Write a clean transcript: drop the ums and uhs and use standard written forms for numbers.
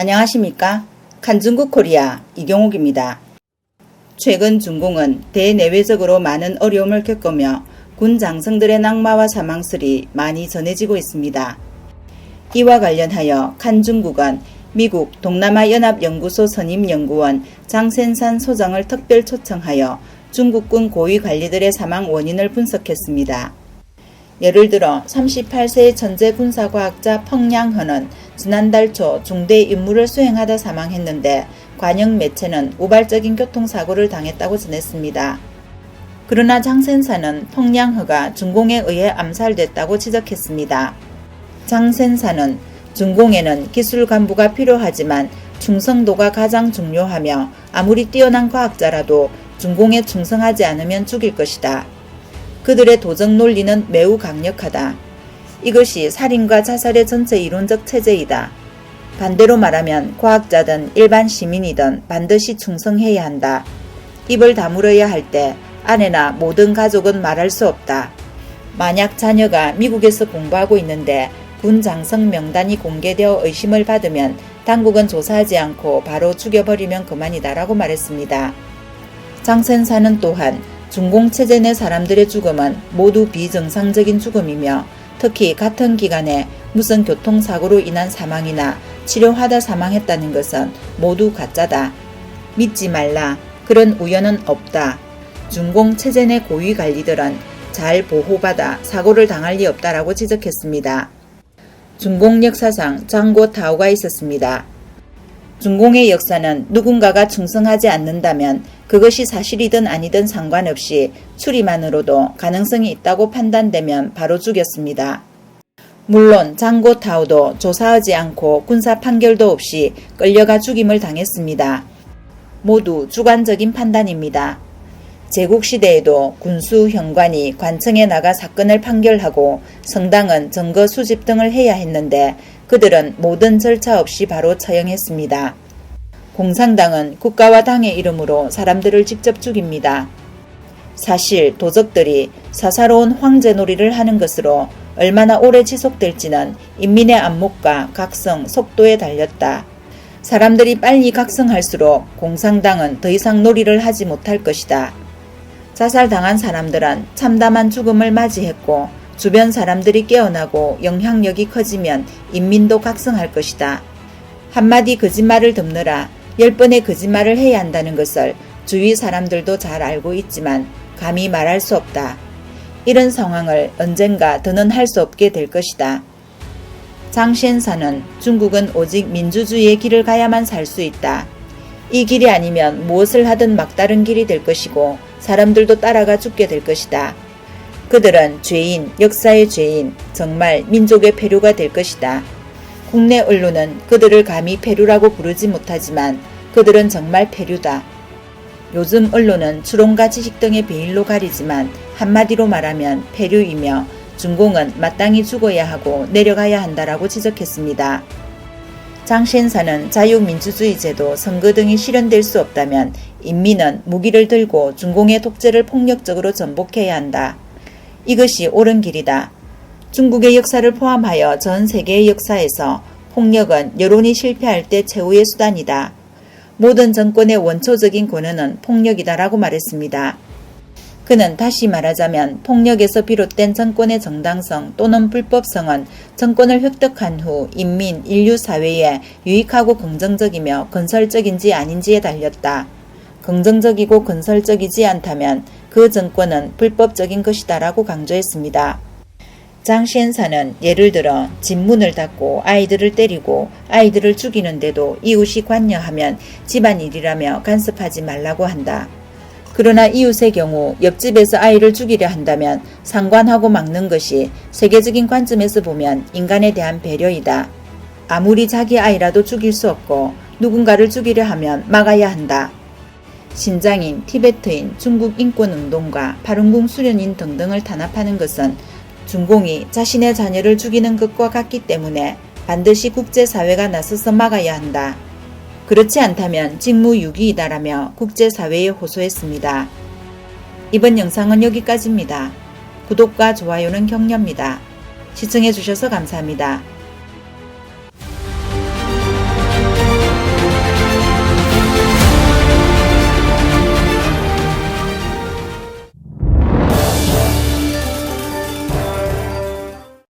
안녕하십니까? 칸중국 코리아 이경옥입니다. 최근 중공은 대내외적으로 많은 어려움을 겪으며 군 장성들의 낙마와 사망설이 많이 전해지고 있습니다. 이와 관련하여 칸중국은 미국 동남아연합연구소 선임연구원 장센산 소장을 특별 초청하여 중국군 고위 관리들의 사망 원인을 분석했습니다. 예를 들어 38세의 천재 군사과학자 펑양허는 지난달 초 중대 임무를 수행하다 사망했는데 관영 매체는 우발적인 교통사고를 당했다고 전했습니다. 그러나 장센사는 펑양허가 중공에 의해 암살됐다고 지적했습니다. 장센사는 중공에는 기술 간부가 필요하지만 충성도가 가장 중요하며 아무리 뛰어난 과학자라도 중공에 충성하지 않으면 죽일 것이다. 그들의 도적 논리는 매우 강력하다. 이것이 살인과 자살의 전체 이론적 체제이다. 반대로 말하면 과학자든 일반 시민이든 반드시 충성해야 한다. 입을 다물어야 할 때 아내나 모든 가족은 말할 수 없다. 만약 자녀가 미국에서 공부하고 있는데 군 장성 명단이 공개되어 의심을 받으면 당국은 조사하지 않고 바로 죽여버리면 그만이다라고 말했습니다. 장센사는 또한 중공체제 내 사람들의 죽음은 모두 비정상적인 죽음이며 특히 같은 기간에 무슨 교통사고로 인한 사망이나 치료하다 사망했다는 것은 모두 가짜다. 믿지 말라. 그런 우연은 없다. 중공체제 내 고위 관리들은 잘 보호받아 사고를 당할 리 없다라고 지적했습니다. 중공 역사상 장고타오가 있었습니다. 중공의 역사는 누군가가 충성하지 않는다면 그것이 사실이든 아니든 상관없이 추리만으로도 가능성이 있다고 판단되면 바로 죽였습니다. 물론 장고타오도 조사하지 않고 군사 판결도 없이 끌려가 죽임을 당했습니다. 모두 주관적인 판단입니다. 제국시대에도 군수 현관이 관청에 나가 사건을 판결하고 성당은 증거 수집 등을 해야 했는데 그들은 모든 절차 없이 바로 처형했습니다. 공산당은 국가와 당의 이름으로 사람들을 직접 죽입니다. 사실 도적들이 사사로운 황제놀이를 하는 것으로 얼마나 오래 지속될지는 인민의 안목과 각성, 속도에 달렸다. 사람들이 빨리 각성할수록 공산당은 더 이상 놀이를 하지 못할 것이다. 자살당한 사람들은 참담한 죽음을 맞이했고 주변 사람들이 깨어나고 영향력이 커지면 인민도 각성할 것이다. 한마디 거짓말을 덮느라 10번의 거짓말을 해야 한다는 것을 주위 사람들도 잘 알고 있지만 감히 말할 수 없다. 이런 상황을 언젠가 더는 할 수 없게 될 것이다. 장센사는 중국은 오직 민주주의의 길을 가야만 살 수 있다. 이 길이 아니면 무엇을 하든 막다른 길이 될 것이고 사람들도 따라가 죽게 될 것이다. 그들은 죄인, 역사의 죄인, 정말 민족의 폐류가 될 것이다. 국내 언론은 그들을 감히 폐류라고 부르지 못하지만 그들은 정말 폐류다. 요즘 언론은 추론과 지식 등의 베일로 가리지만 한마디로 말하면 폐류이며 중공은 마땅히 죽어야 하고 내려가야 한다라고 지적했습니다. 장센사는 자유민주주의 제도, 선거 등이 실현될 수 없다면 인민은 무기를 들고 중공의 독재를 폭력적으로 전복해야 한다. 이것이 옳은 길이다. 중국의 역사를 포함하여 전 세계의 역사에서 폭력은 여론이 실패할 때 최후의 수단이다. 모든 정권의 원초적인 권한은 폭력이다라고 말했습니다. 그는 다시 말하자면 폭력에서 비롯된 정권의 정당성 또는 불법성은 정권을 획득한 후 인민, 인류 사회에 유익하고 긍정적이며 건설적인지 아닌지에 달렸다. 긍정적이고 건설적이지 않다면 그 정권은 불법적인 것이다라고 강조했습니다. 장센사는 예를 들어 집 문을 닫고 아이들을 때리고 아이들을 죽이는데도 이웃이 관여하면 집안일이라며 간섭하지 말라고 한다. 그러나 이웃의 경우 옆집에서 아이를 죽이려 한다면 상관하고 막는 것이 세계적인 관점에서 보면 인간에 대한 배려이다. 아무리 자기 아이라도 죽일 수 없고 누군가를 죽이려 하면 막아야 한다. 신장인, 티베트인, 중국 인권운동가, 파룬궁 수련인 등등을 탄압하는 것은 중공이 자신의 자녀를 죽이는 것과 같기 때문에 반드시 국제사회가 나서서 막아야 한다. 그렇지 않다면 직무유기이다라며 국제사회에 호소했습니다. 이번 영상은 여기까지입니다. 구독과 좋아요는 격려입니다. 시청해주셔서 감사합니다.